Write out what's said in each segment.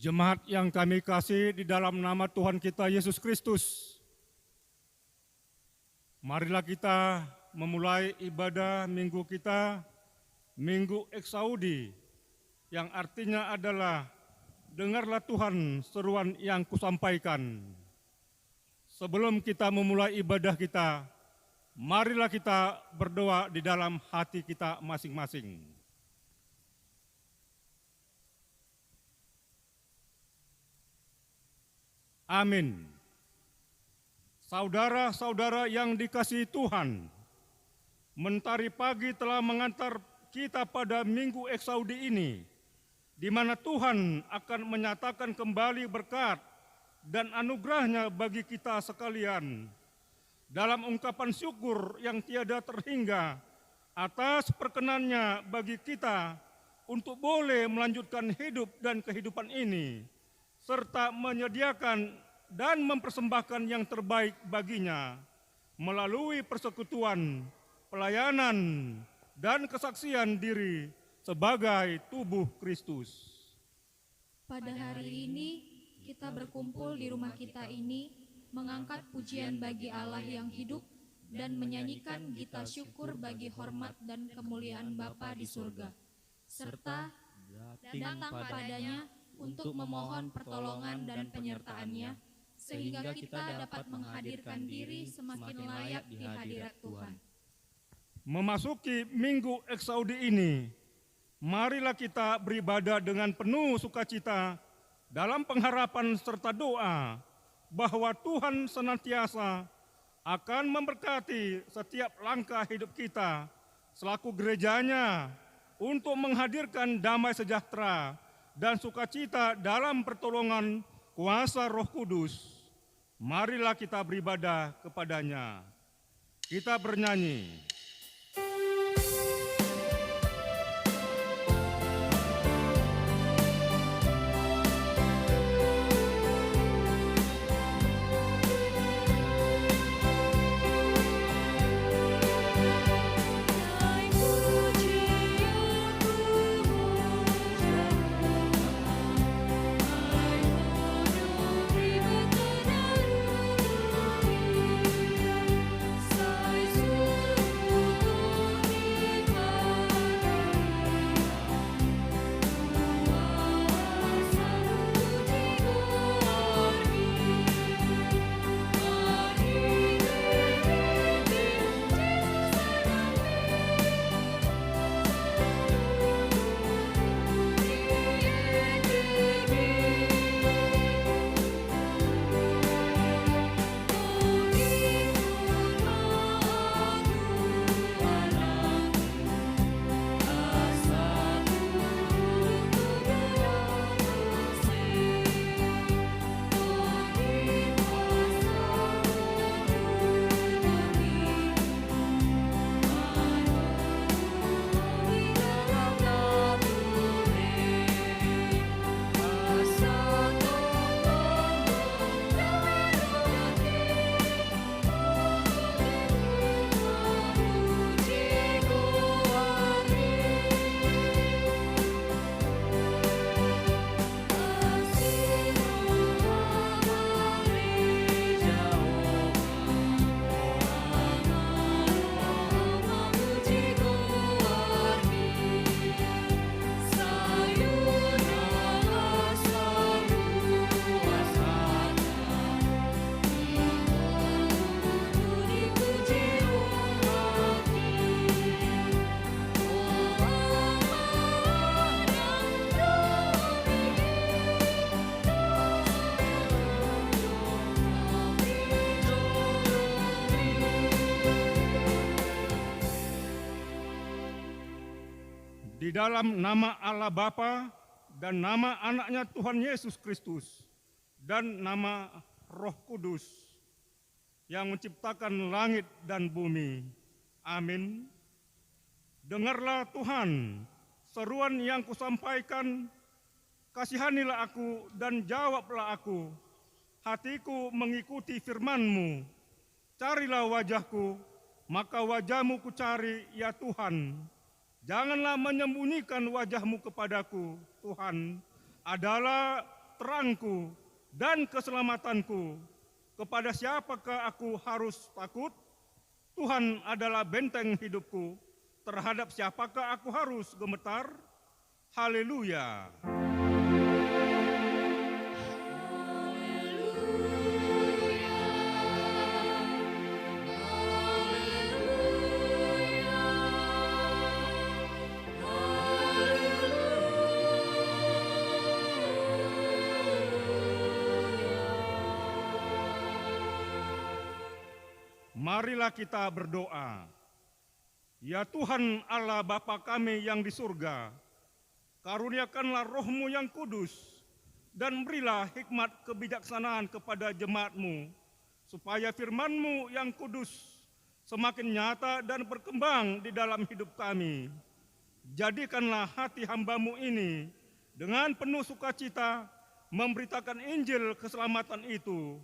Jemaat yang kami kasih di dalam nama Tuhan kita Yesus Kristus, marilah kita memulai ibadah minggu kita, Minggu Eksaudi, yang artinya adalah dengarlah Tuhan seruan yang kusampaikan. Sebelum kita memulai ibadah kita, marilah kita berdoa di dalam hati kita masing-masing. Amin. Saudara-saudara yang dikasihi Tuhan, mentari pagi telah mengantar kita pada Minggu Eksaudi ini, di mana Tuhan akan menyatakan kembali berkat dan anugerahnya bagi kita sekalian. Dalam ungkapan syukur yang tiada terhingga atas perkenannya bagi kita untuk boleh melanjutkan hidup dan kehidupan ini, serta menyediakan dan mempersembahkan yang terbaik baginya melalui persekutuan, pelayanan, dan kesaksian diri sebagai tubuh Kristus. Pada hari ini kita berkumpul di rumah kita ini mengangkat pujian bagi Allah yang hidup dan menyanyikan gita syukur bagi hormat dan kemuliaan Bapa di surga, serta datang padanya untuk memohon pertolongan dan penyertaannya, sehingga kita dapat menghadirkan diri semakin layak di hadirat Tuhan. Memasuki Minggu Eksaudi ini, marilah kita beribadah dengan penuh sukacita dalam pengharapan serta doa bahwa Tuhan senantiasa akan memberkati setiap langkah hidup kita selaku gerejanya untuk menghadirkan damai sejahtera dan sukacita dalam pertolongan kuasa Roh Kudus. Marilah kita beribadah kepadanya. Kita bernyanyi. Di dalam nama Allah Bapa dan nama anaknya Tuhan Yesus Kristus dan nama Roh Kudus yang menciptakan langit dan bumi. Amin. Dengarlah Tuhan seruan yang kusampaikan, kasihanilah aku dan jawablah aku. Hatiku mengikuti firman-Mu. Carilah wajahku, maka wajah-Mu kucari, ya Tuhan. Janganlah menyembunyikan wajah-Mu kepadaku, Tuhan. Adalah terangku dan keselamatanku. Kepada siapakah aku harus takut? Tuhan adalah benteng hidupku. Terhadap siapakah aku harus gemetar? Haleluya. Marilah kita berdoa. Ya Tuhan Allah Bapa kami yang di surga, karuniakanlah Roh-Mu yang kudus, dan berilah hikmat kebijaksanaan kepada jemaat-Mu, supaya firman-Mu yang kudus semakin nyata dan berkembang di dalam hidup kami. Jadikanlah hati hamba-Mu ini dengan penuh sukacita memberitakan Injil keselamatan itu,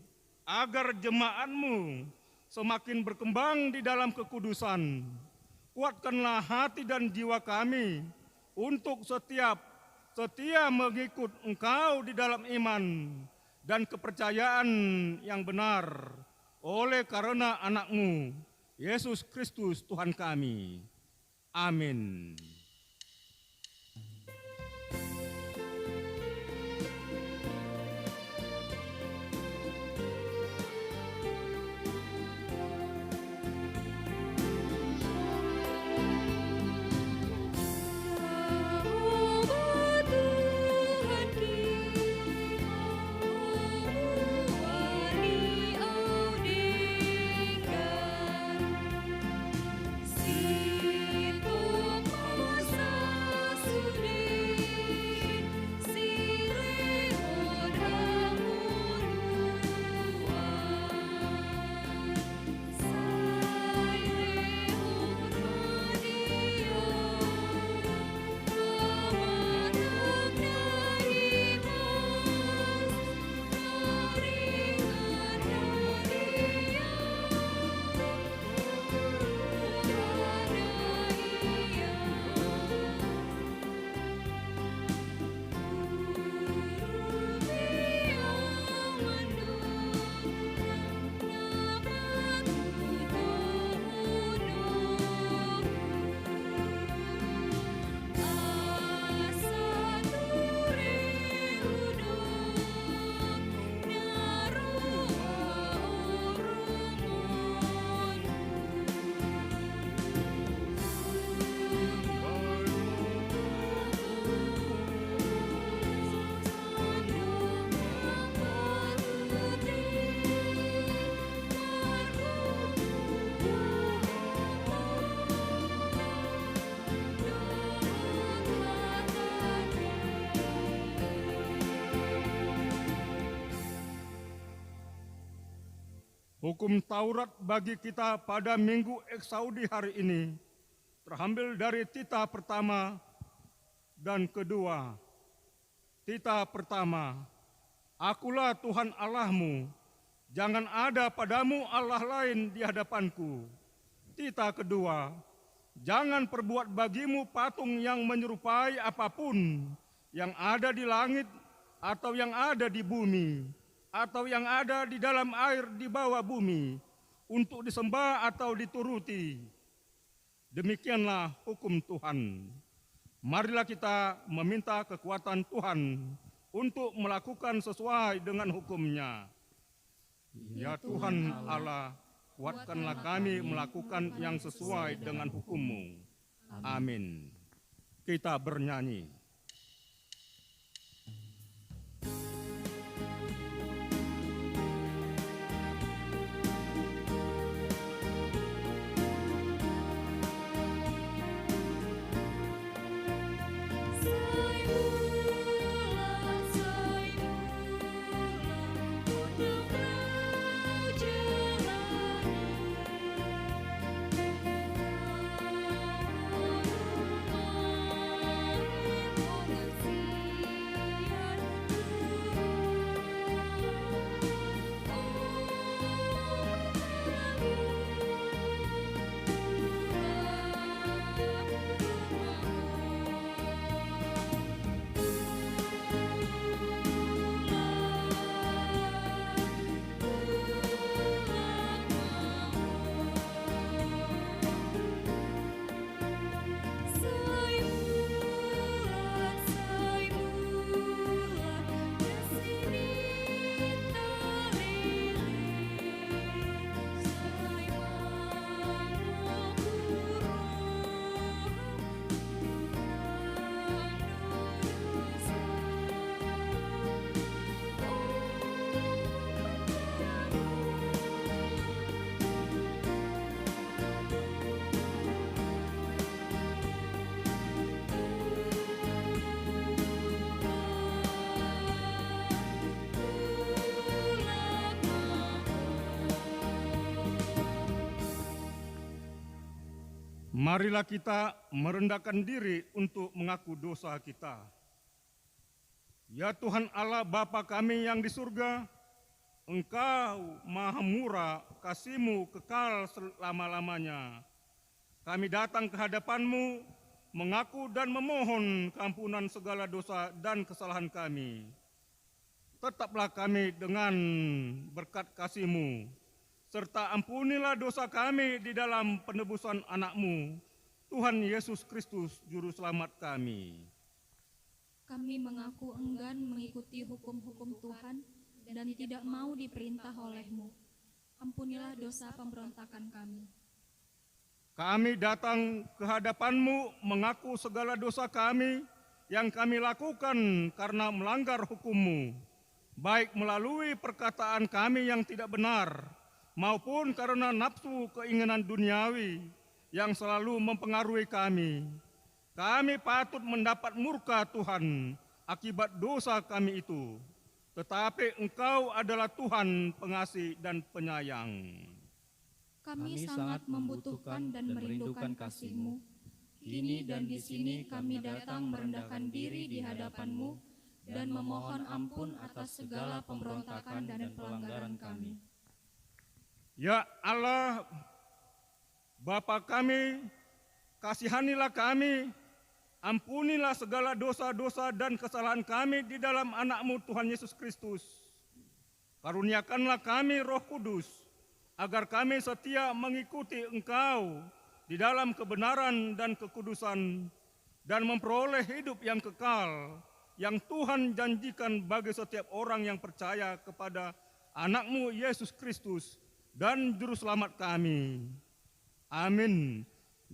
agar jemaat-Mu semakin berkembang di dalam kekudusan. Kuatkanlah hati dan jiwa kami untuk setia mengikut Engkau di dalam iman dan kepercayaan yang benar, oleh karena anak-Mu, Yesus Kristus Tuhan kami. Amin. Hukum Taurat bagi kita pada Minggu Eksaudi hari ini terambil dari tita pertama dan kedua. Tita pertama, Akulah Tuhan Allahmu, jangan ada padamu Allah lain di hadapanku. Tita kedua, jangan perbuat bagimu patung yang menyerupai apapun yang ada di langit atau yang ada di bumi, atau yang ada di dalam air di bawah bumi, untuk disembah atau dituruti. Demikianlah hukum Tuhan. Marilah kita meminta kekuatan Tuhan untuk melakukan sesuai dengan hukum-Nya. Ya Tuhan Allah, kuatkanlah kami melakukan yang sesuai dengan hukum-Mu. Amin. Kita bernyanyi. Marilah kita merendahkan diri untuk mengaku dosa kita. Ya Tuhan Allah Bapa kami yang di surga, Engkau maha murah, kasih-Mu kekal selama-lamanya. Kami datang ke hadapan-Mu, mengaku dan memohon keampunan segala dosa dan kesalahan kami. Tetaplah kami dengan berkat kasih-Mu, serta ampunilah dosa kami di dalam penebusan anak-Mu, Tuhan Yesus Kristus, Juru Selamat kami. Kami mengaku enggan mengikuti hukum-hukum Tuhan dan tidak mau diperintah oleh-Mu. Ampunilah dosa pemberontakan kami. Kami datang ke hadapan-Mu mengaku segala dosa kami yang kami lakukan karena melanggar hukum-Mu, baik melalui perkataan kami yang tidak benar, maupun karena nafsu keinginan duniawi yang selalu mempengaruhi kami. Kami patut mendapat murka Tuhan akibat dosa kami itu. Tetapi Engkau adalah Tuhan pengasih dan penyayang. Kami sangat membutuhkan dan merindukan kasih-Mu. Kini dan di sini kami datang merendahkan diri di hadapan-Mu dan memohon ampun atas segala pemberontakan dan pelanggaran kami. Ya Allah, Bapa kami, kasihanilah kami, ampunilah segala dosa-dosa dan kesalahan kami di dalam anak-Mu Tuhan Yesus Kristus. Karuniakanlah kami Roh Kudus, agar kami setia mengikuti Engkau di dalam kebenaran dan kekudusan, dan memperoleh hidup yang kekal, yang Tuhan janjikan bagi setiap orang yang percaya kepada anak-Mu Yesus Kristus dan Juru Selamat kami. Amin.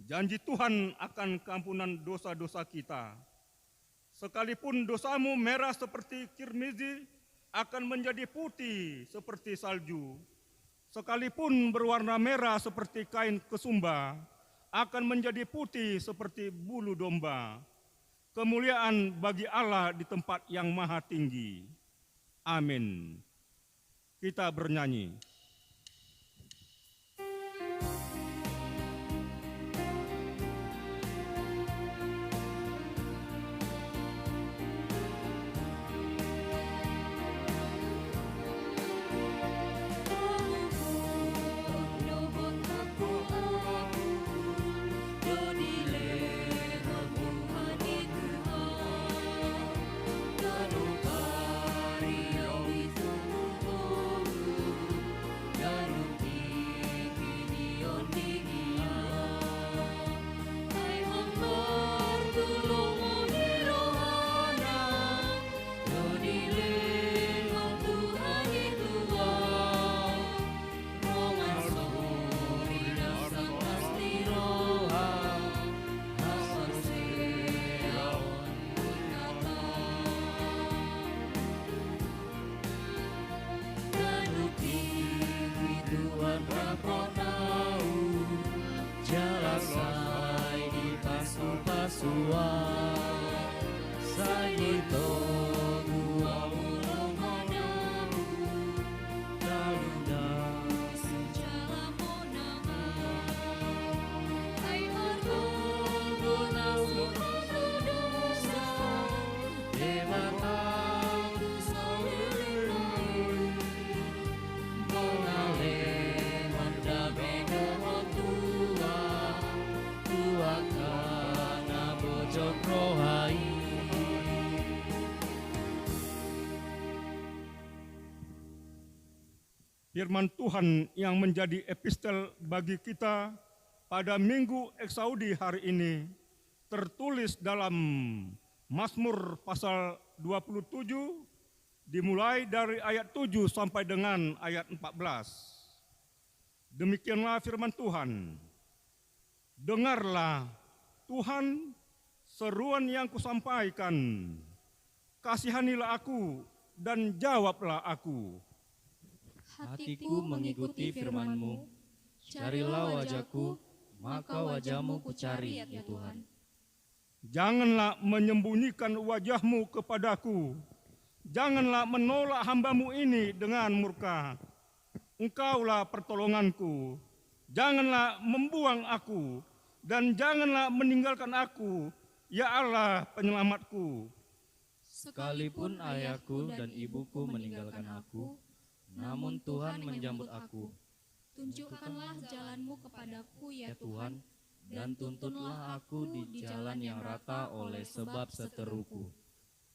Janji Tuhan akan keampunan dosa-dosa kita. Sekalipun dosamu merah seperti kirmizi, akan menjadi putih seperti salju. Sekalipun berwarna merah seperti kain kesumba, akan menjadi putih seperti bulu domba. Kemuliaan bagi Allah di tempat yang maha tinggi. Amin. Kita bernyanyi. Firman Tuhan yang menjadi epistel bagi kita pada Minggu Eksaudi hari ini tertulis dalam Mazmur pasal 27 dimulai dari ayat 7 sampai dengan ayat 14. Demikianlah firman Tuhan. Dengarlah Tuhan seruan yang kusampaikan. Kasihanilah aku dan jawablah aku. Hatiku mengikuti firman-Mu, carilah wajahku, maka wajah-Mu kucari, ya Tuhan. Janganlah menyembunyikan wajah-Mu kepadaku, janganlah menolak hamba-Mu ini dengan murka. Engkaulah pertolonganku, janganlah membuang aku, dan janganlah meninggalkan aku, ya Allah penyelamatku. Sekalipun ayahku dan ibuku meninggalkan aku, namun Tuhan menjemput aku. Tunjukkanlah jalanmu kepadaku, ya Ya Tuhan, Tuhan, dan tuntunlah aku di jalan yang rata oleh sebab seteruku.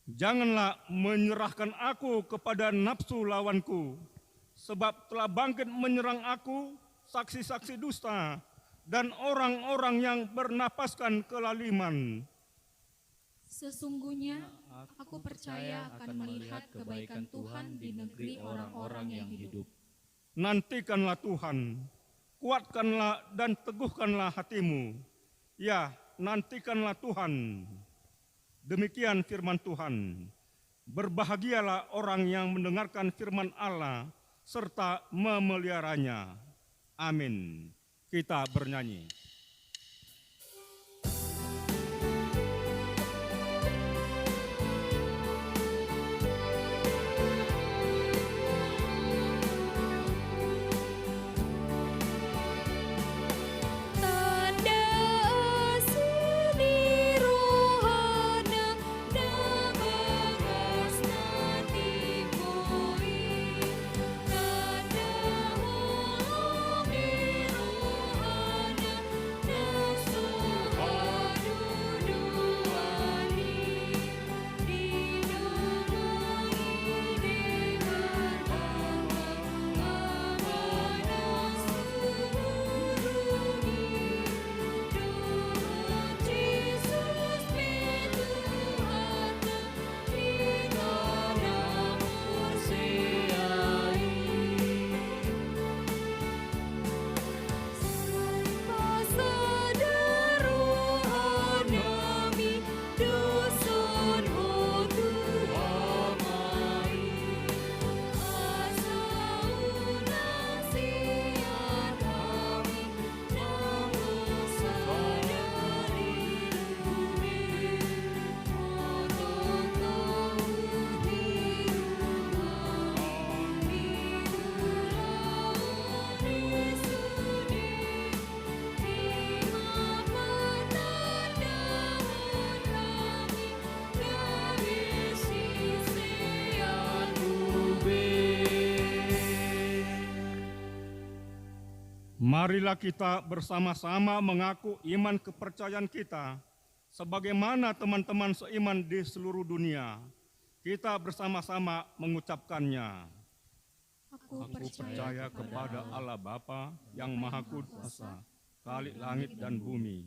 Janganlah menyerahkan aku kepada nafsu lawanku, sebab telah bangkit menyerang aku saksi-saksi dusta dan orang-orang yang bernapaskan kelaliman. Sesungguhnya aku percaya akan melihat kebaikan Tuhan di negeri orang-orang yang hidup. Nantikanlah Tuhan, kuatkanlah dan teguhkanlah hatimu. Ya, nantikanlah Tuhan. Demikian firman Tuhan. Berbahagialah orang yang mendengarkan firman Allah serta memeliharanya. Amin. Kita bernyanyi. Marilah kita bersama-sama mengaku iman kepercayaan kita, sebagaimana teman-teman seiman di seluruh dunia. Kita bersama-sama mengucapkannya. Aku Aku percaya kepada Allah Bapa yang Maha Kuasa, Khalik langit dan bumi.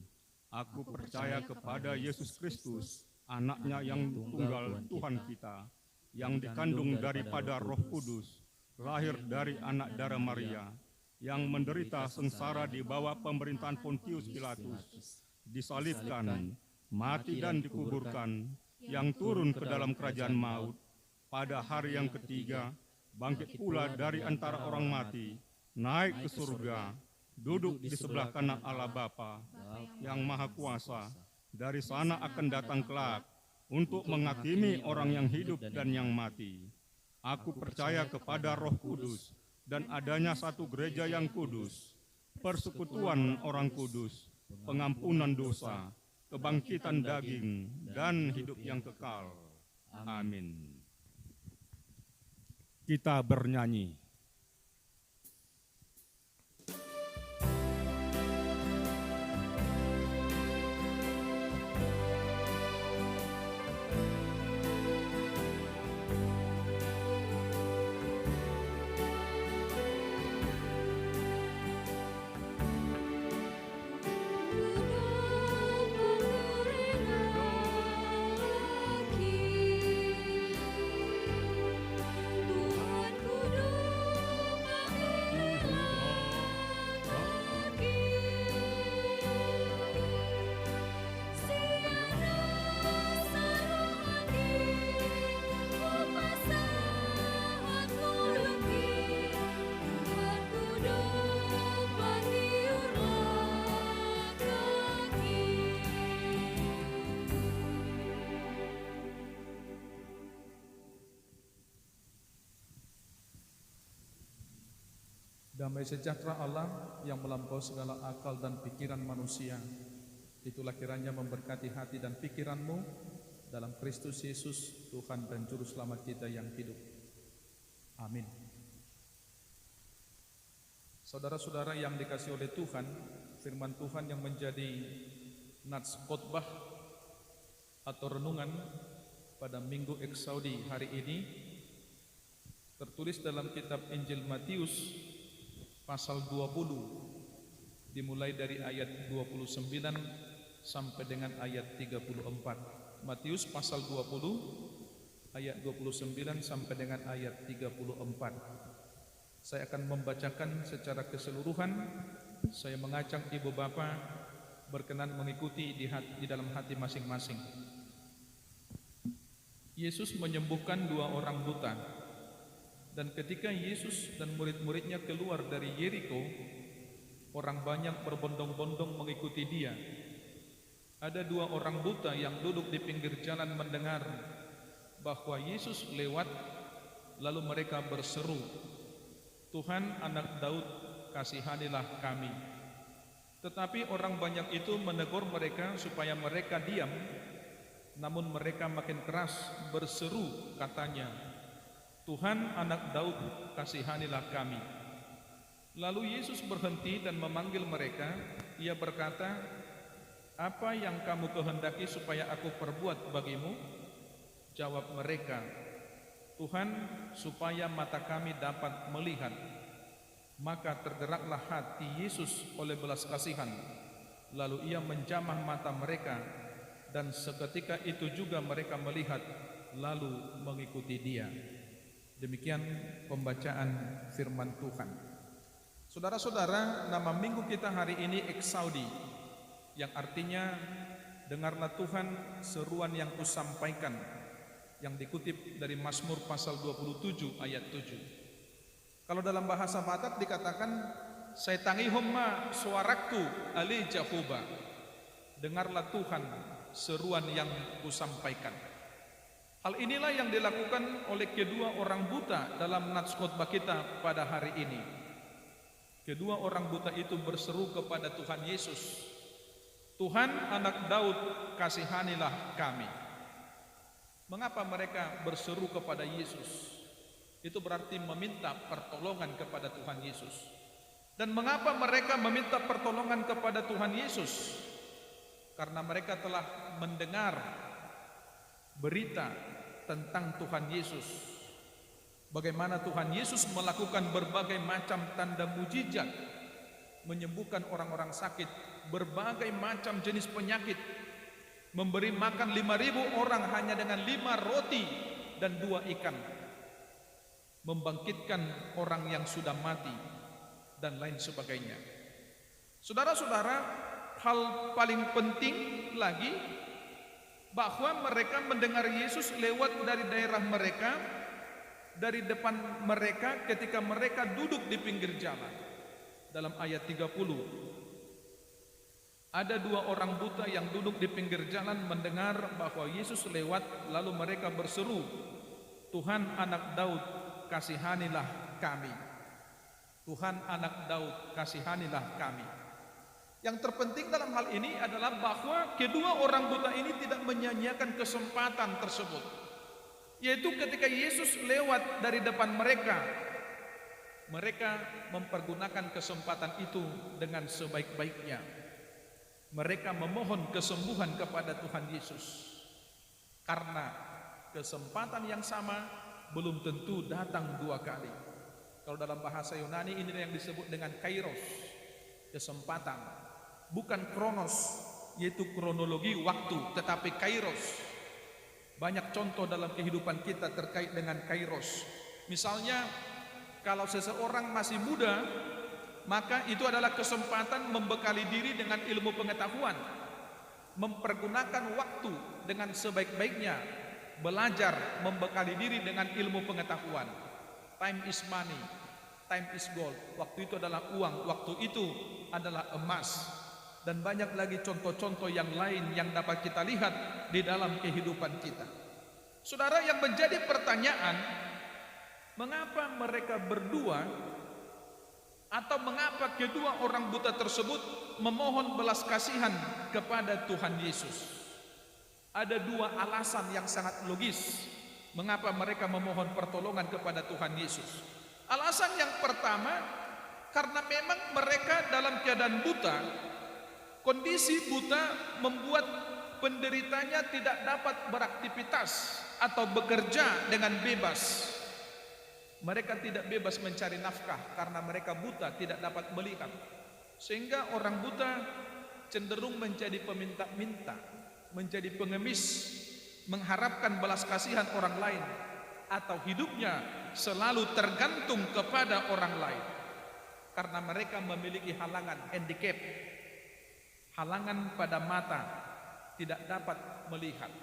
Aku percaya kepada Yesus Kristus, Anaknya yang tunggal Tuhan kita, yang dikandung daripada Roh Kudus, lahir dari anak darah Maria, yang menderita sengsara di bawah pemerintahan Pontius Pilatus, disalibkan, mati dan dikuburkan, yang turun ke dalam kerajaan maut, pada hari yang ketiga, bangkit pula dari antara orang mati, naik ke surga, duduk di sebelah kanan Allah Bapa yang Maha Kuasa, dari sana akan datang kelak untuk menghakimi orang yang hidup dan yang mati. Aku percaya kepada Roh Kudus, dan adanya satu gereja yang kudus, persekutuan orang kudus, pengampunan dosa, kebangkitan daging, dan hidup yang kekal. Amin. Kita bernyanyi. Damai sejahtera Allah yang melampaui segala akal dan pikiran manusia Itulah kiranya memberkati hati dan pikiranmu dalam Kristus Yesus, Tuhan dan Juru Selamat kita yang hidup. Amin. Saudara-saudara yang dikasihi oleh Tuhan, firman Tuhan yang menjadi nats khotbah atau renungan pada Minggu Eksaudi hari ini tertulis dalam kitab Injil Matius pasal 20, dimulai dari ayat 29 sampai dengan ayat 34. Matius pasal 20 ayat 29 sampai dengan ayat 34. Saya akan membacakan secara keseluruhan. Saya mengajak ibu bapa berkenan mengikuti di dalam hati masing-masing. Yesus menyembuhkan 2 orang buta. Dan ketika Yesus dan murid-muridnya keluar dari Yeriko, orang banyak berbondong-bondong mengikuti dia. Ada 2 orang buta yang duduk di pinggir jalan mendengar bahwa Yesus lewat, lalu mereka berseru, "Tuhan, Anak Daud, kasihanilah kami." Tetapi orang banyak itu menegur mereka supaya mereka diam, namun mereka makin keras berseru, katanya, "Tuhan, Anak Daud, kasihanilah kami." Lalu Yesus berhenti dan memanggil mereka. Ia berkata, "Apa yang kamu kehendaki supaya aku perbuat bagimu?" Jawab mereka, "Tuhan, supaya mata kami dapat melihat." Maka tergeraklah hati Yesus oleh belas kasihan. Lalu ia menjamah mata mereka, dan seketika itu juga mereka melihat, lalu mengikuti dia. Demikian pembacaan firman Tuhan. Saudara-saudara, nama minggu kita hari ini Eksaudi, yang artinya dengarlah Tuhan seruan yang kusampaikan, yang dikutip dari Mazmur pasal 27 ayat 7. Kalau dalam bahasa Batak dikatakan, "Saitangihum ma suaraktu ali Jehovah." Dengarlah Tuhan seruan yang kusampaikan. Hal inilah yang dilakukan oleh kedua orang buta dalam nats khotbah kita pada hari ini. Kedua orang buta itu berseru kepada Tuhan Yesus, "Tuhan, Anak Daud, kasihanilah kami." Mengapa mereka berseru kepada Yesus? Itu berarti meminta pertolongan kepada Tuhan Yesus. Dan mengapa mereka meminta pertolongan kepada Tuhan Yesus? Karena mereka telah mendengar berita tentang Tuhan Yesus. Bagaimana Tuhan Yesus melakukan berbagai macam tanda mujizat, menyembuhkan orang-orang sakit, berbagai macam jenis penyakit, memberi makan 5.000 orang hanya dengan 5 roti dan 2 ikan, membangkitkan orang yang sudah mati, dan lain sebagainya. Saudara-saudara, hal paling penting lagi bahwa mereka mendengar Yesus lewat dari daerah mereka, dari depan mereka ketika mereka duduk di pinggir jalan. Dalam ayat 30, ada 2 orang buta yang duduk di pinggir jalan mendengar bahwa Yesus lewat, lalu mereka berseru, "Tuhan, Anak Daud, kasihanilah kami." Tuhan, Anak Daud, kasihanilah kami. Yang terpenting dalam hal ini adalah bahwa kedua orang buta ini tidak menyia-nyiakan kesempatan tersebut, yaitu ketika Yesus lewat dari depan mereka, mereka mempergunakan kesempatan itu dengan sebaik-baiknya. Mereka memohon kesembuhan kepada Tuhan Yesus, karena kesempatan yang sama belum tentu datang 2 kali. Kalau dalam bahasa Yunani ini yang disebut dengan kairos, kesempatan, bukan kronos, yaitu kronologi waktu, tetapi kairos. Banyak contoh dalam kehidupan kita terkait dengan kairos. Misalnya, kalau seseorang masih muda, maka itu adalah kesempatan membekali diri dengan ilmu pengetahuan, mempergunakan waktu dengan sebaik-baiknya, belajar membekali diri dengan ilmu pengetahuan. Time is money, time is gold. Waktu itu adalah uang, waktu itu adalah emas. Dan banyak lagi contoh-contoh yang lain yang dapat kita lihat di dalam kehidupan kita. Saudara, yang menjadi pertanyaan, mengapa mereka berdua Atau mengapa kedua orang buta tersebut memohon belas kasihan kepada Tuhan Yesus? Ada dua alasan yang sangat logis mengapa mereka memohon pertolongan kepada Tuhan Yesus. Alasan yang pertama, karena memang mereka dalam keadaan buta. Kondisi buta membuat penderitanya tidak dapat beraktivitas atau bekerja dengan bebas. Mereka tidak bebas mencari nafkah karena mereka buta, tidak dapat melihat. Sehingga orang buta cenderung menjadi peminta-minta, menjadi pengemis, mengharapkan belas kasihan orang lain, atau hidupnya selalu tergantung kepada orang lain. Karena mereka memiliki halangan, handicap, halangan pada mata, tidak dapat melihat,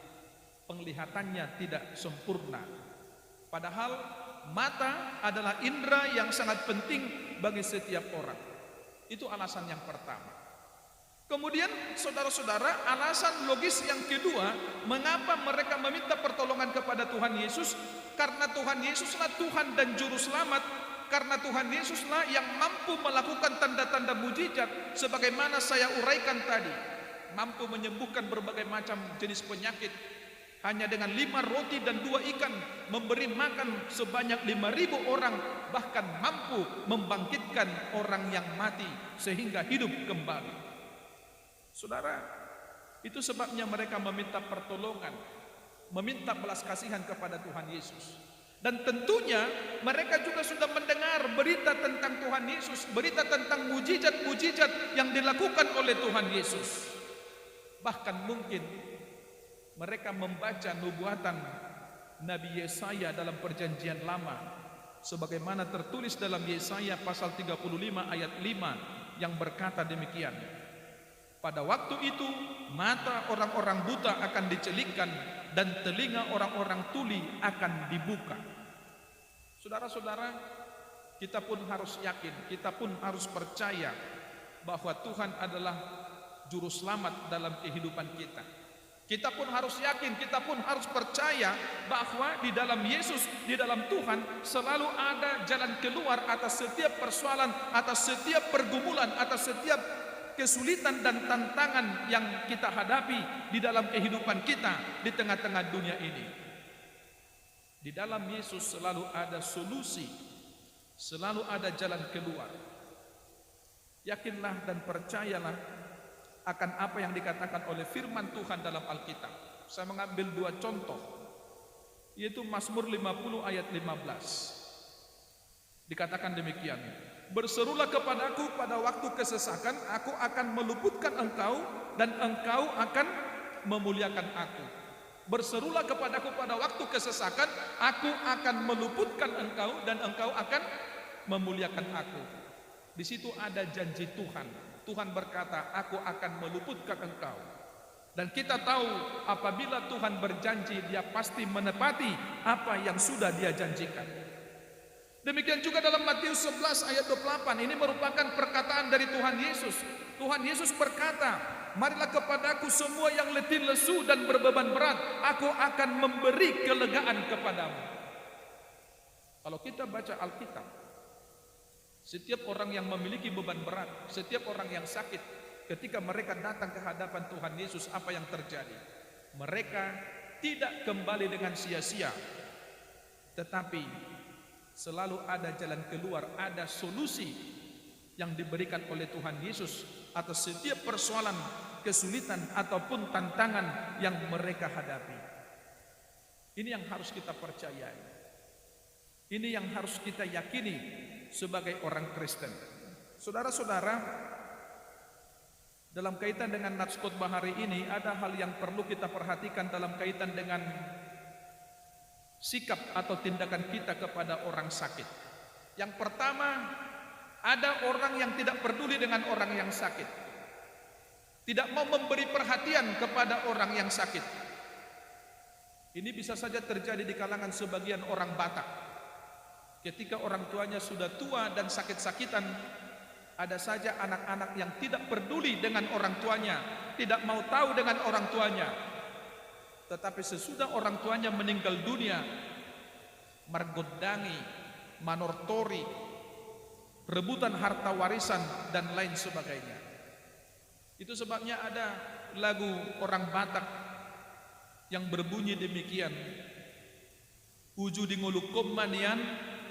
penglihatannya tidak sempurna. Padahal mata adalah indera yang sangat penting bagi setiap orang. Itu alasan yang pertama. Kemudian saudara-saudara, alasan logis yang kedua, mengapa mereka meminta pertolongan kepada Tuhan Yesus? Karena Tuhan Yesuslah Tuhan dan Juru Selamat. Karena Tuhan Yesuslah yang mampu melakukan tanda-tanda mujizat sebagaimana saya uraikan tadi. Mampu menyembuhkan berbagai macam jenis penyakit. Hanya dengan 5 roti dan 2 ikan memberi makan sebanyak 5.000 orang, bahkan mampu membangkitkan orang yang mati sehingga hidup kembali. Saudara, itu sebabnya mereka meminta pertolongan, meminta belas kasihan kepada Tuhan Yesus. Dan tentunya mereka juga sudah mendengar berita tentang Tuhan Yesus, berita tentang mujizat-mujizat yang dilakukan oleh Tuhan Yesus. Bahkan mungkin mereka membaca nubuatan Nabi Yesaya dalam perjanjian lama, sebagaimana tertulis dalam Yesaya pasal 35 ayat 5 yang berkata demikian. Pada waktu itu mata orang-orang buta akan dicelikkan dan telinga orang-orang tuli akan dibuka. Saudara-saudara, kita pun harus yakin, kita pun harus percaya bahwa Tuhan adalah juru selamat dalam kehidupan kita. Kita pun harus yakin, kita pun harus percaya bahwa di dalam Yesus, di dalam Tuhan selalu ada jalan keluar atas setiap persoalan, atas setiap pergumulan, atas setiap kesulitan dan tantangan yang kita hadapi di dalam kehidupan kita di tengah-tengah dunia ini. Di dalam Yesus selalu ada solusi, selalu ada jalan keluar. Yakinlah dan percayalah akan apa yang dikatakan oleh firman Tuhan dalam Alkitab. Saya mengambil 2 contoh, yaitu Mazmur 50 ayat 15. Dikatakan demikian, berserulah kepadaku pada waktu kesesakan, aku akan meluputkan engkau dan engkau akan memuliakan aku. Berserulah kepadaku pada waktu kesesakan, aku akan meluputkan engkau dan engkau akan memuliakan aku. Di situ ada janji Tuhan. Tuhan berkata, aku akan meluputkan engkau. Dan kita tahu apabila Tuhan berjanji, dia pasti menepati apa yang sudah dia janjikan. Demikian juga dalam Matius 11 ayat 28, ini merupakan perkataan dari Tuhan Yesus. Tuhan Yesus berkata, marilah kepadaku semua yang letih lesu dan berbeban berat, aku akan memberi kelegaan kepadamu. Kalau kita baca Alkitab, setiap orang yang memiliki beban berat, setiap orang yang sakit, ketika mereka datang ke hadapan Tuhan Yesus, apa yang terjadi? Mereka tidak kembali dengan sia-sia, tetapi selalu ada jalan keluar, ada solusi yang diberikan oleh Tuhan Yesus atas setiap persoalan, kesulitan ataupun tantangan yang mereka hadapi. Ini yang harus kita percayai. Ini yang harus kita yakini sebagai orang Kristen. Saudara-saudara, dalam kaitan dengan nats khotbah hari ini ada hal yang perlu kita perhatikan dalam kaitan dengan sikap atau tindakan kita kepada orang sakit. Yang pertama, ada orang yang tidak peduli dengan orang yang sakit, tidak mau memberi perhatian kepada orang yang sakit. Ini bisa saja terjadi di kalangan sebagian orang Batak. Ketika orang tuanya sudah tua dan sakit-sakitan, ada saja anak-anak yang tidak peduli dengan orang tuanya, tidak mau tahu dengan orang tuanya. Tetapi sesudah orang tuanya meninggal dunia, margodangi, manortori, rebutan harta warisan, dan lain sebagainya. Itu sebabnya ada lagu orang Batak yang berbunyi demikian, uju di ngulukum manian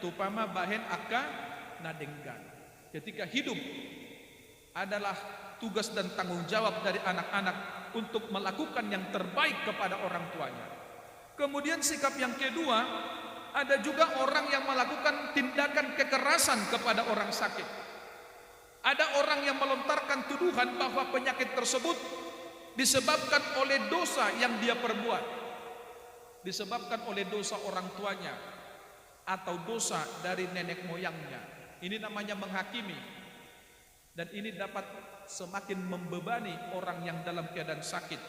tupama bahen akka nadenggan. Ketika hidup adalah tugas dan tanggung jawab dari anak-anak untuk melakukan yang terbaik kepada orang tuanya. Kemudian sikap yang kedua, ada juga orang yang melakukan tindakan kekerasan kepada orang sakit. Ada orang yang melontarkan tuduhan bahwa penyakit tersebut disebabkan oleh dosa yang dia perbuat, disebabkan oleh dosa orang tuanya atau dosa dari nenek moyangnya. Ini namanya menghakimi, dan ini dapat semakin membebani orang yang dalam keadaan sakit.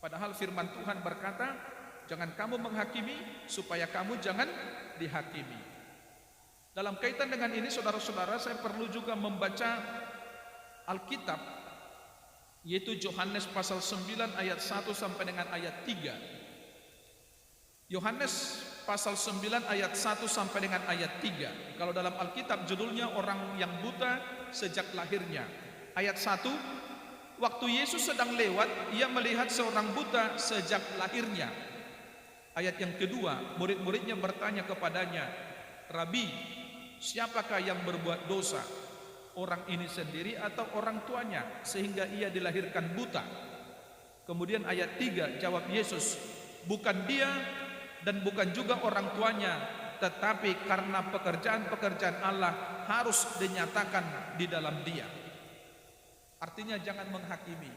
Padahal firman Tuhan berkata, jangan kamu menghakimi supaya kamu jangan dihakimi. Dalam kaitan dengan ini, saudara-saudara, saya perlu juga membaca Alkitab, yaitu Yohanes pasal 9 ayat 1 sampai dengan ayat 3. Yohanes pasal 9 ayat 1 sampai dengan ayat 3. Kalau dalam Alkitab judulnya orang yang buta sejak lahirnya. Ayat 1, waktu Yesus sedang lewat, ia melihat seorang buta sejak lahirnya. Ayat yang kedua, murid-muridnya bertanya kepadanya, Rabi, siapakah yang berbuat dosa? Orang ini sendiri atau orang tuanya sehingga ia dilahirkan buta? Kemudian ayat 3, jawab Yesus, bukan dia dan bukan juga orang tuanya, tetapi karena pekerjaan-pekerjaan Allah harus dinyatakan di dalam dia. Artinya jangan menghakimi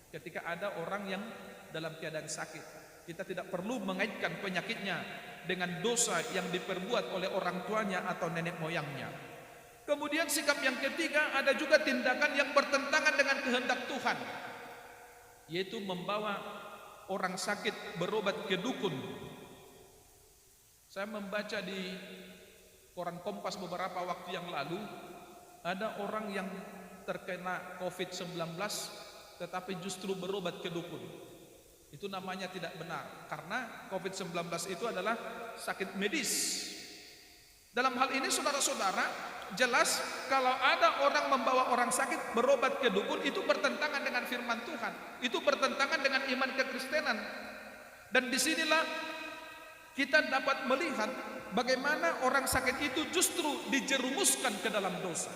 ketika ada orang yang dalam keadaan sakit. Kita tidak perlu mengaitkan penyakitnya dengan dosa yang diperbuat oleh orang tuanya atau nenek moyangnya. Kemudian sikap yang ketiga, ada juga tindakan yang bertentangan dengan kehendak Tuhan, yaitu membawa orang sakit berobat ke dukun. Saya membaca di koran Kompas beberapa waktu yang lalu, ada orang yang terkena COVID-19 tetapi justru berobat ke dukun. Itu namanya tidak benar, karena COVID-19 itu adalah sakit medis. Dalam hal ini, saudara-saudara, jelas kalau ada orang membawa orang sakit berobat ke dukun, itu bertentangan dengan firman Tuhan, itu bertentangan dengan iman kekristenan. Dan disinilah kita dapat melihat bagaimana orang sakit itu justru dijerumuskan ke dalam dosa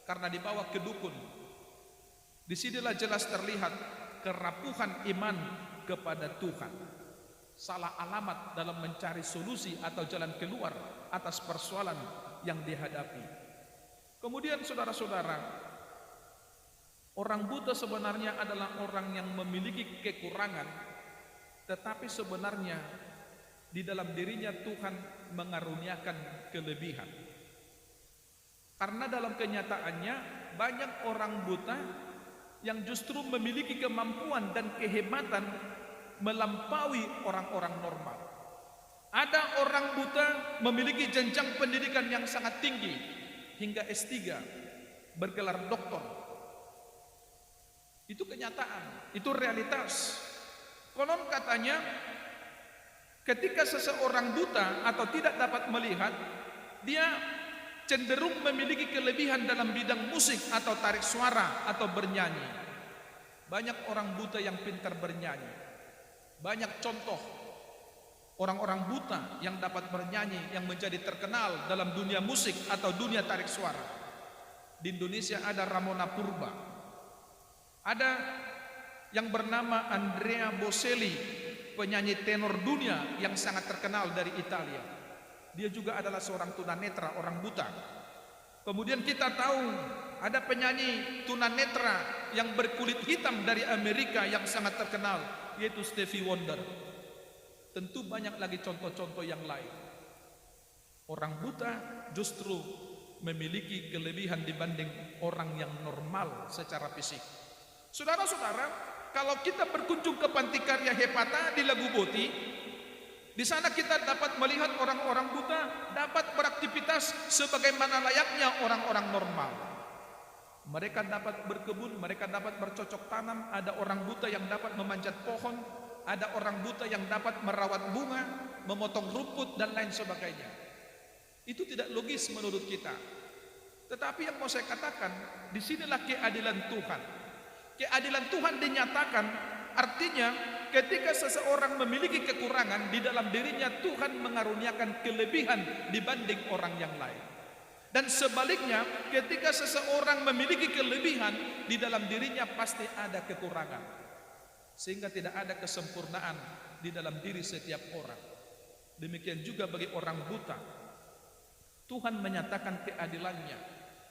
karena dibawa ke dukun. Disinilah jelas terlihat kerapuhan iman kepada Tuhan, salah alamat dalam mencari solusi atau jalan keluar atas persoalan yang dihadapi. Kemudian saudara-saudara, orang buta sebenarnya adalah orang yang memiliki kekurangan, tetapi sebenarnya di dalam dirinya Tuhan mengaruniakan kelebihan. Karena dalam kenyataannya banyak orang buta yang justru memiliki kemampuan dan kehebatan melampaui orang-orang normal. Ada orang buta memiliki jenjang pendidikan yang sangat tinggi hingga S3, bergelar doktor. Itu kenyataan, itu realitas. Konon katanya ketika seseorang buta atau tidak dapat melihat, dia cenderung memiliki kelebihan dalam bidang musik atau tarik suara atau bernyanyi. Banyak orang buta yang pintar bernyanyi. Banyak contoh orang-orang buta yang dapat bernyanyi yang menjadi terkenal dalam dunia musik atau dunia tarik suara. Di Indonesia ada Ramona Purba. Ada yang bernama Andrea Bocelli, penyanyi tenor dunia yang sangat terkenal dari Italia. Dia juga adalah seorang tunanetra, orang buta. Kemudian kita tahu ada penyanyi tunanetra yang berkulit hitam dari Amerika yang sangat terkenal, yaitu Stevie Wonder. Tentu banyak lagi contoh-contoh yang lain. Orang buta justru memiliki kelebihan dibanding orang yang normal secara fisik. Saudara-saudara, kalau kita berkunjung ke Panti Karya Hepata di Lagu Boti, di sana kita dapat melihat orang-orang buta dapat beraktivitas sebagaimana layaknya orang-orang normal. Mereka dapat berkebun, mereka dapat bercocok tanam, ada orang buta yang dapat memanjat pohon, ada orang buta yang dapat merawat bunga, memotong rumput dan lain sebagainya. Itu tidak logis menurut kita. Tetapi yang mau saya katakan, disinilah keadilan Tuhan. Keadilan Tuhan dinyatakan, artinya ketika seseorang memiliki kekurangan, di dalam dirinya Tuhan mengaruniakan kelebihan dibanding orang yang lain. Dan sebaliknya, ketika seseorang memiliki kelebihan, di dalam dirinya pasti ada kekurangan. Sehingga tidak ada kesempurnaan di dalam diri setiap orang. Demikian juga bagi orang buta. Tuhan menyatakan keadilannya.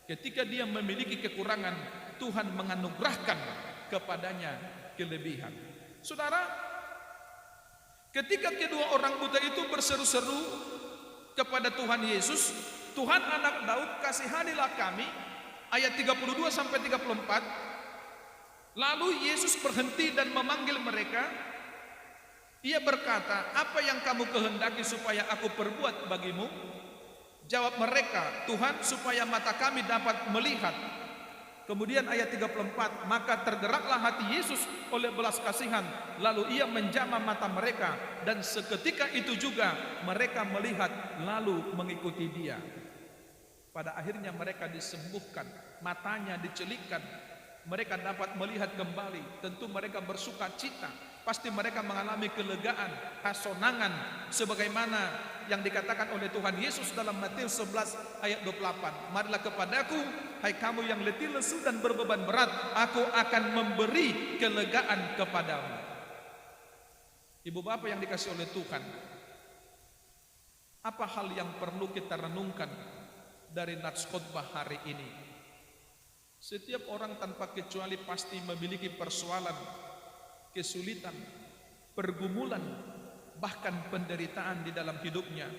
Ketika dia memiliki kekurangan, Tuhan menganugerahkan kepadanya kelebihan. Saudara, ketika kedua orang buta itu berseru-seru kepada Tuhan Yesus, Tuhan anak Daud, kasihanilah kami, ayat 32 sampai 34. Lalu Yesus berhenti dan memanggil mereka. Ia berkata, apa yang kamu kehendaki supaya aku perbuat bagimu? Jawab mereka, Tuhan, supaya mata kami dapat melihat. Kemudian ayat 34, maka tergeraklah hati Yesus oleh belas kasihan, lalu ia menjamah mata mereka, dan seketika itu juga mereka melihat lalu mengikuti dia. Pada akhirnya mereka disembuhkan, matanya dicelikkan, mereka dapat melihat kembali. Tentu mereka bersuka cita, pasti mereka mengalami kelegaan, hasonangan, sebagaimana yang dikatakan oleh Tuhan Yesus dalam Matius 11 ayat 28. Marilah kepadaku, hai kamu yang letih lesu dan berbeban berat, aku akan memberi kelegaan kepadamu. Ibu bapak yang dikasih oleh Tuhan, apa hal yang perlu kita renungkan dari nats khotbah hari ini? Setiap orang tanpa kecuali pasti memiliki persoalan, kesulitan, pergumulan, bahkan penderitaan di dalam hidupnya.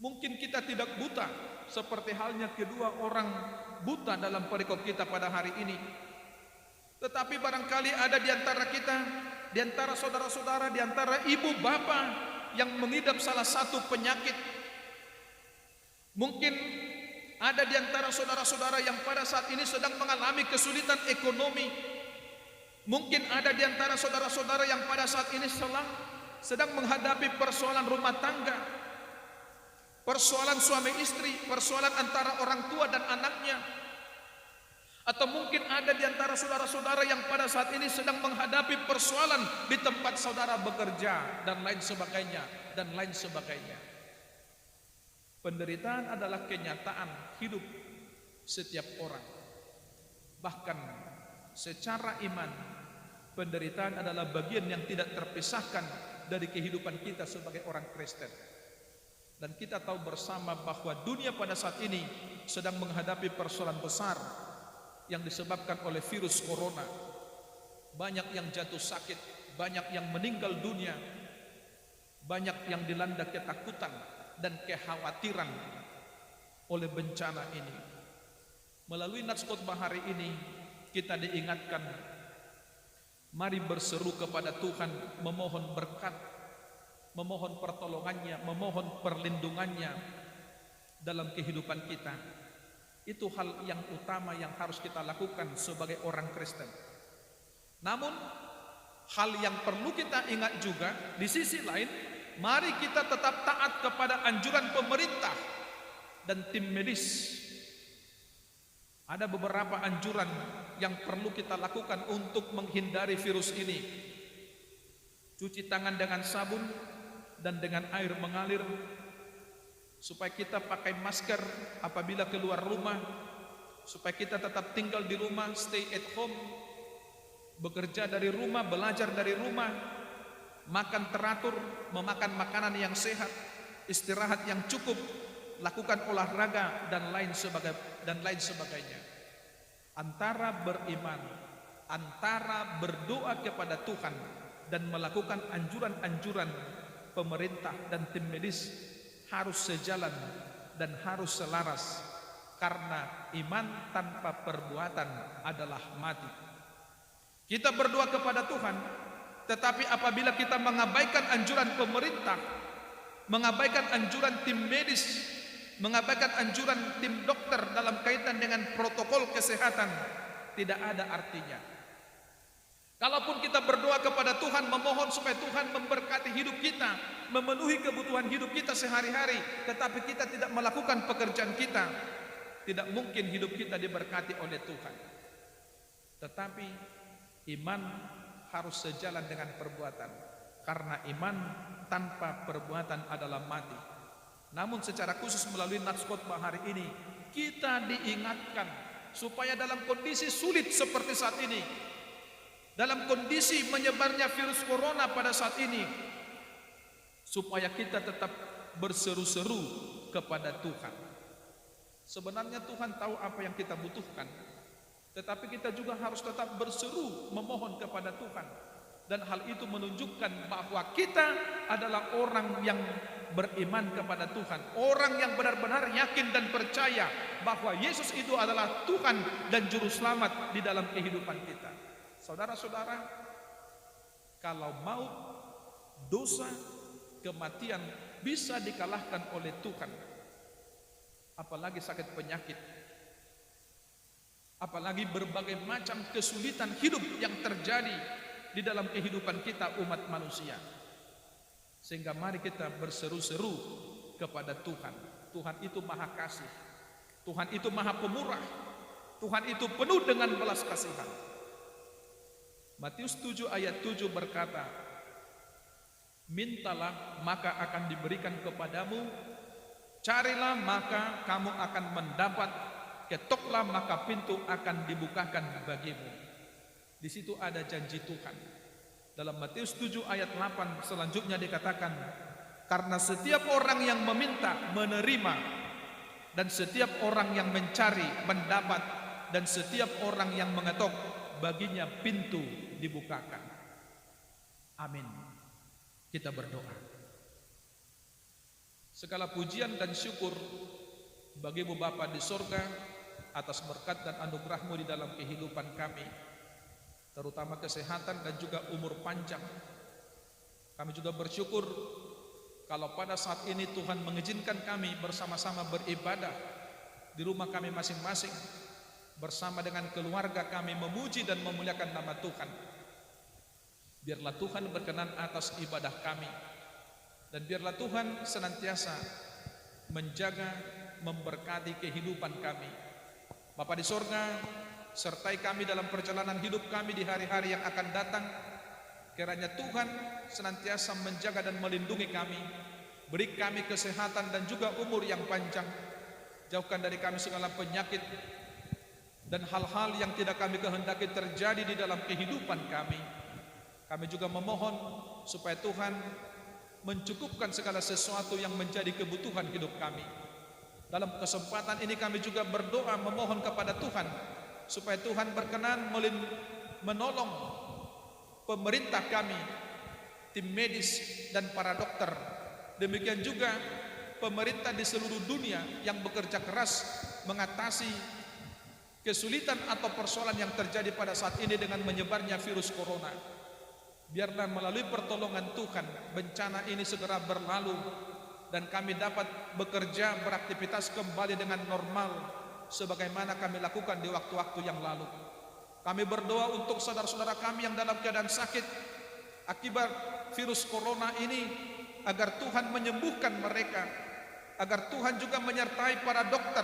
Mungkin kita tidak buta seperti halnya kedua orang buta dalam perikop kita pada hari ini. Tetapi barangkali ada di antara kita, di antara saudara-saudara, di antara ibu bapak yang mengidap salah satu penyakit. Mungkin ada di antara saudara-saudara yang pada saat ini sedang mengalami kesulitan ekonomi. Mungkin ada di antara saudara-saudara yang pada saat ini sedang menghadapi persoalan rumah tangga, persoalan suami istri, persoalan antara orang tua dan anaknya. Atau mungkin ada di antara saudara-saudara yang pada saat ini sedang menghadapi persoalan di tempat saudara bekerja dan lain sebagainya, dan lain sebagainya. Penderitaan adalah kenyataan hidup setiap orang. Bahkan secara iman, penderitaan adalah bagian yang tidak terpisahkan dari kehidupan kita sebagai orang Kristen. Dan kita tahu bersama bahwa dunia pada saat ini sedang menghadapi persoalan besar yang disebabkan oleh virus corona. Banyak yang jatuh sakit, banyak yang meninggal dunia, banyak yang dilanda ketakutan dan kekhawatiran oleh bencana ini. Melalui nats khotbah hari ini kita diingatkan, mari berseru kepada Tuhan, memohon berkat, memohon pertolongannya, memohon perlindungannya dalam kehidupan kita. Itu hal yang utama yang harus kita lakukan sebagai orang Kristen. Namun hal yang perlu kita ingat juga, di sisi lain, mari kita tetap taat kepada anjuran pemerintah dan tim medis. Ada beberapa anjuran yang perlu kita lakukan untuk menghindari virus ini. Cuci tangan dengan sabun dan dengan air mengalir, supaya kita pakai masker apabila keluar rumah, supaya kita tetap tinggal di rumah, stay at home, bekerja dari rumah, belajar dari rumah, makan teratur, memakan makanan yang sehat, istirahat yang cukup, lakukan olahraga dan lain sebagainya. Antara beriman, antara berdoa kepada Tuhan dan melakukan anjuran-anjuran pemerintah dan tim medis harus sejalan dan harus selaras, karena iman tanpa perbuatan adalah mati. Kita berdoa kepada Tuhan, tetapi apabila kita mengabaikan anjuran pemerintah, mengabaikan anjuran tim medis, mengabaikan anjuran tim dokter dalam kaitan dengan protokol kesehatan, tidak ada artinya. Kalaupun kita berdoa kepada Tuhan, memohon supaya Tuhan memberkati hidup kita, memenuhi kebutuhan hidup kita sehari-hari, tetapi kita tidak melakukan pekerjaan kita, tidak mungkin hidup kita diberkati oleh Tuhan. Tetapi iman harus sejalan dengan perbuatan, karena iman tanpa perbuatan adalah mati. Namun secara khusus melalui nats khotbah hari ini, kita diingatkan supaya dalam kondisi sulit seperti saat ini, dalam kondisi menyebarnya virus corona pada saat ini, supaya kita tetap berseru-seru kepada Tuhan. Sebenarnya Tuhan tahu apa yang kita butuhkan, tetapi kita juga harus tetap berseru memohon kepada Tuhan. Dan hal itu menunjukkan bahwa kita adalah orang yang beriman kepada Tuhan, orang yang benar-benar yakin dan percaya bahwa Yesus itu adalah Tuhan dan Juru Selamat di dalam kehidupan kita. Saudara-saudara, kalau maut, dosa, kematian bisa dikalahkan oleh Tuhan, apalagi sakit penyakit, apalagi berbagai macam kesulitan hidup yang terjadi di dalam kehidupan kita umat manusia. Sehingga mari kita berseru-seru kepada Tuhan. Tuhan itu maha kasih, Tuhan itu maha pemurah, Tuhan itu penuh dengan belas kasihan. Matius 7 ayat 7 berkata, mintalah maka akan diberikan kepadamu, carilah maka kamu akan mendapat, ketoklah maka pintu akan dibukakan bagimu. Di situ ada janji Tuhan. Dalam Matius 7 ayat 8 selanjutnya dikatakan, karena setiap orang yang meminta menerima, dan setiap orang yang mencari mendapat, dan setiap orang yang mengetok baginya pintu dibukakan. Amin. Kita berdoa. Segala pujian dan syukur bagimu Bapa di sorga atas berkat dan anugerah-Mu di dalam kehidupan kami, terutama kesehatan dan juga umur panjang. Kami juga bersyukur kalau pada saat ini Tuhan mengizinkan kami bersama-sama beribadah di rumah kami masing-masing, bersama dengan keluarga kami memuji dan memuliakan nama Tuhan. Biarlah Tuhan berkenan atas ibadah kami, dan biarlah Tuhan senantiasa menjaga, memberkati kehidupan kami. Bapa di sorga, sertai kami dalam perjalanan hidup kami di hari-hari yang akan datang. Kiranya Tuhan senantiasa menjaga dan melindungi kami, beri kami kesehatan dan juga umur yang panjang. Jauhkan dari kami segala penyakit dan hal-hal yang tidak kami kehendaki terjadi di dalam kehidupan kami. Kami juga memohon supaya Tuhan mencukupkan segala sesuatu yang menjadi kebutuhan hidup kami. Dalam kesempatan ini kami juga berdoa memohon kepada Tuhan supaya Tuhan berkenan menolong pemerintah kami, tim medis dan para dokter. Demikian juga pemerintah di seluruh dunia yang bekerja keras mengatasi kesulitan atau persoalan yang terjadi pada saat ini dengan menyebarnya virus corona. Biarlah melalui pertolongan Tuhan bencana ini segera berlalu dan kami dapat bekerja, beraktivitas kembali dengan normal sebagaimana kami lakukan di waktu-waktu yang lalu. Kami berdoa untuk saudara-saudara kami yang dalam keadaan sakit akibat virus corona ini, agar Tuhan menyembuhkan mereka, agar Tuhan juga menyertai para dokter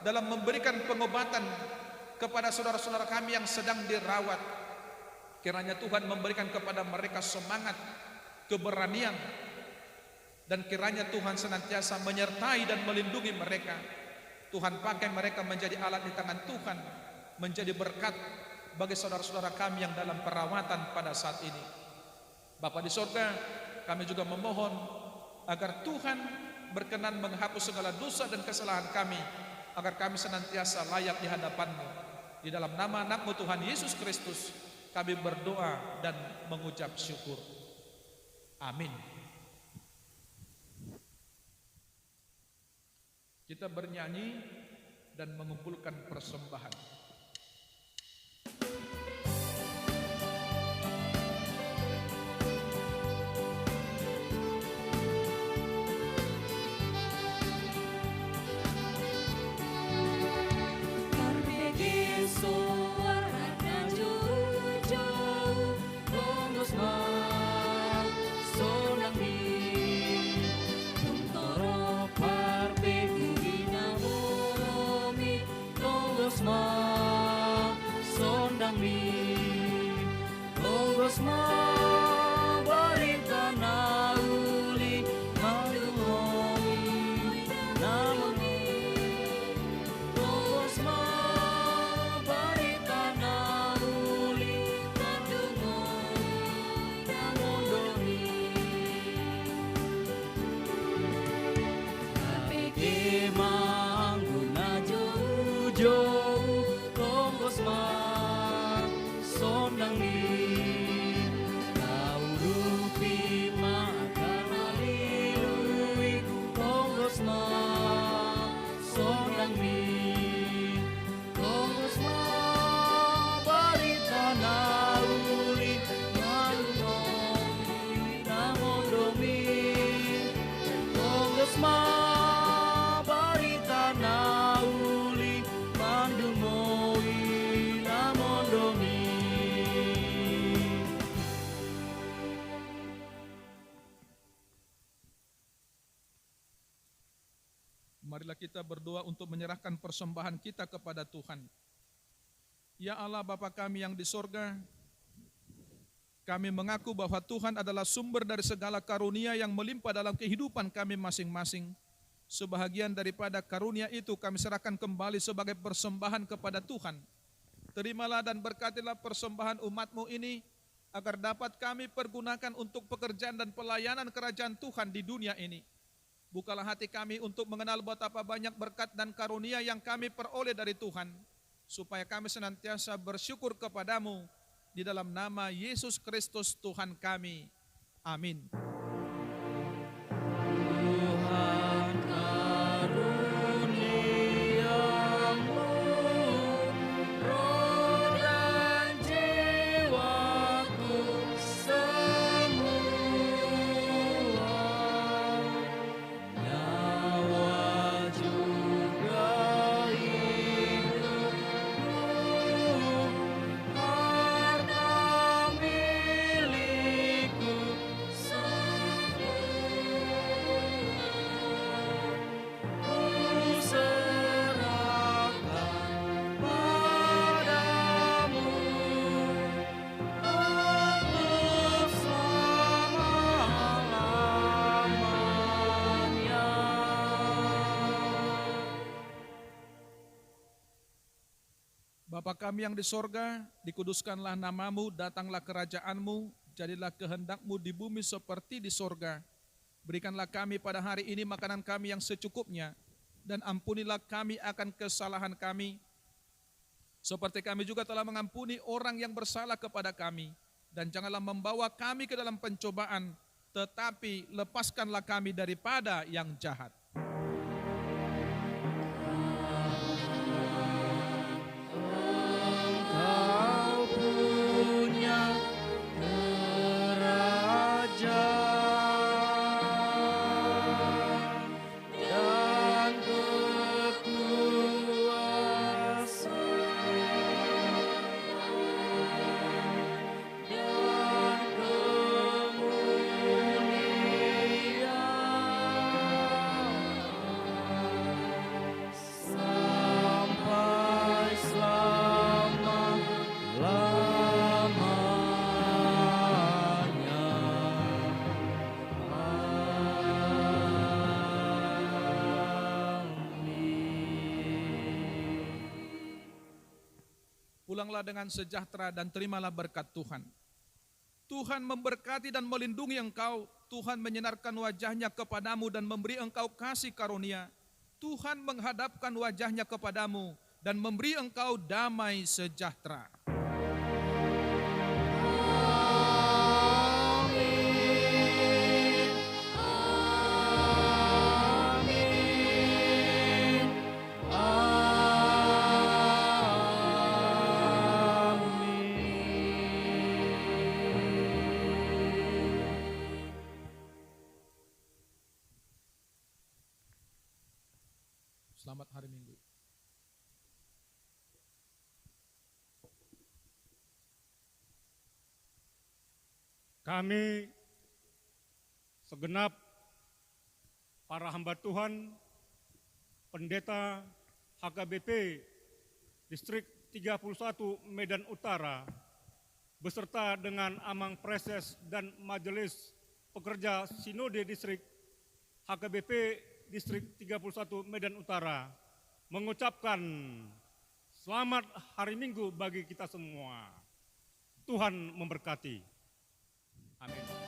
dalam memberikan pengobatan kepada saudara-saudara kami yang sedang dirawat. Kiranya Tuhan memberikan kepada mereka semangat, keberanian, dan kiranya Tuhan senantiasa menyertai dan melindungi mereka. Tuhan pakai mereka menjadi alat di tangan Tuhan, menjadi berkat bagi saudara-saudara kami yang dalam perawatan pada saat ini. Bapa di sorga, kami juga memohon agar Tuhan berkenan menghapus segala dosa dan kesalahan kami, agar kami senantiasa layak di hadapan-Mu. Di dalam nama anak-Mu Tuhan Yesus Kristus kami berdoa dan mengucap syukur. Amin. Kita bernyanyi dan mengumpulkan persembahan. Toro parpe kuina momi Marilah kita berdoa untuk menyerahkan persembahan kita kepada Tuhan. Ya Allah Bapa kami yang di sorga, kami mengaku bahwa Tuhan adalah sumber dari segala karunia yang melimpah dalam kehidupan kami masing-masing. Sebahagian daripada karunia itu kami serahkan kembali sebagai persembahan kepada Tuhan. Terimalah dan berkatilah persembahan umat-Mu ini, agar dapat kami pergunakan untuk pekerjaan dan pelayanan kerajaan Tuhan di dunia ini. Bukalah hati kami untuk mengenal betapa banyak berkat dan karunia yang kami peroleh dari Tuhan, supaya kami senantiasa bersyukur kepadamu, di dalam nama Yesus Kristus Tuhan kami. Amin. Tuhan karuniamu, roh dan jiwaku semua, nyawa juga hidupku, harta milikku semua, ku serahkan padamu untuk selama-lamanya. Bapa kami yang di sorga, dikuduskanlah namamu, datanglah kerajaanmu, jadilah kehendakmu di bumi seperti di sorga. Berikanlah kami pada hari ini makanan kami yang secukupnya, dan ampunilah kami akan kesalahan kami, seperti kami juga telah mengampuni orang yang bersalah kepada kami. Dan janganlah membawa kami ke dalam pencobaan, tetapi lepaskanlah kami daripada yang jahat. Engkau punya kerajaan dan kekuasaan dan kemuliaan sampai selama-lamanya. Amin. Pulanglah dengan sejahtera dan terimalah berkat Tuhan. Tuhan memberkati dan melindungi engkau. Tuhan menyinarkan wajahnya kepadamu dan memberi engkau kasih karunia. Tuhan menghadapkan wajahnya kepadamu dan memberi engkau damai sejahtera. Amin. Amin. Amin. Selamat hari Minggu. Kami segenap para hamba Tuhan, pendeta HKBP Distrik 31 Medan Utara, beserta dengan Amang Preses dan Majelis Pekerja Sinode Distrik HKBP Distrik 31 Medan Utara, mengucapkan selamat hari Minggu bagi kita semua. Tuhan memberkati. Amin.